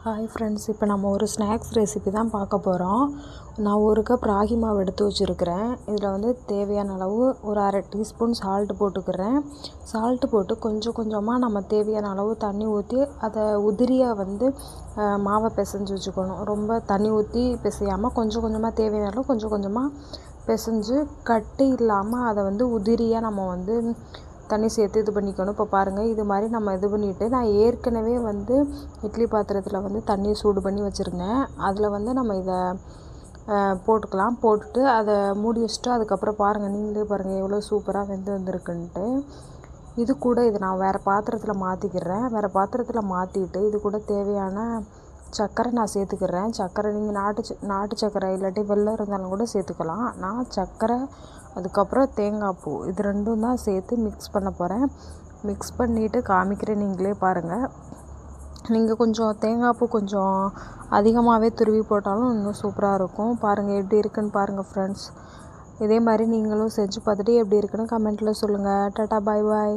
Hi friends, இப்போ நம்ம ஒரு ஸ்நாக்ஸ் ரெசிபி தான் பார்க்க போகிறோம். நான் 1 கப் ராகி மாவு எடுத்து வச்சுருக்கிறேன். இதில் வந்து தேவையான அளவு ஒரு அரை டீஸ்பூன் சால்ட்டு போட்டுக்கிறேன். சால்ட்டு போட்டு கொஞ்சம் கொஞ்சமாக நம்ம தேவையான அளவு தண்ணி ஊற்றி அதை உதிரியாக வந்து மாவை பிசைஞ்சு வச்சுக்கணும். ரொம்ப தண்ணி ஊற்றி பிசையாமல் கொஞ்சம் கொஞ்சமாக தேவையான அளவு கொஞ்சம் கொஞ்சமாக பிசைஞ்சு கட்டி இல்லாமல் அதை வந்து உதிரியாக நம்ம வந்து தண்ணி சேர்த்து இது பண்ணிக்கணும். இப்போ பாருங்கள், இது மாதிரி நம்ம இது பண்ணிவிட்டு நான் ஏற்கனவே வந்து இட்லி பாத்திரத்தில் வந்து தண்ணியை சூடு பண்ணி வச்சுருந்தேன். அதில் வந்து நம்ம இதை போட்டுக்கலாம். போட்டுட்டு அதை மூடி வச்சுட்டு அதுக்கப்புறம் பாருங்கள், நீங்களே பாருங்கள் எவ்வளோ சூப்பராக வெந்து வந்திருக்குன்ட்டு. இது கூட இதை நான் வேறு பாத்திரத்தில் மாற்றிக்கிறேன். வேறு பாத்திரத்தில் மாற்றிட்டு இது கூட தேவையான சர்க்கரை நான் சேர்த்துக்கிறேன். சர்க்கரை நீங்கள் நாட்டு சர்க்கரை இல்லாட்டி வெல்லம் இருந்தாலும் கூட சேர்த்துக்கலாம். நான் சர்க்கரை அதுக்கப்புறம் தேங்காய் பூ இது ரெண்டும் தான் சேர்த்து மிக்ஸ் பண்ண போகிறேன். மிக்ஸ் பண்ணிவிட்டு காமிக்கிறேன், நீங்களே பாருங்கள். நீங்கள் கொஞ்சம் தேங்காய் பூ கொஞ்சம் அதிகமாகவே துருவி போட்டாலும் இன்னும் சூப்பராக இருக்கும். பாருங்கள் எப்படி இருக்குன்னு பாருங்கள் ஃப்ரெண்ட்ஸ். இதே மாதிரி நீங்களும் செஞ்சு பார்த்துட்டு எப்படி இருக்குன்னு கமெண்ட்டில் சொல்லுங்கள். டாடா, பாய் பாய்.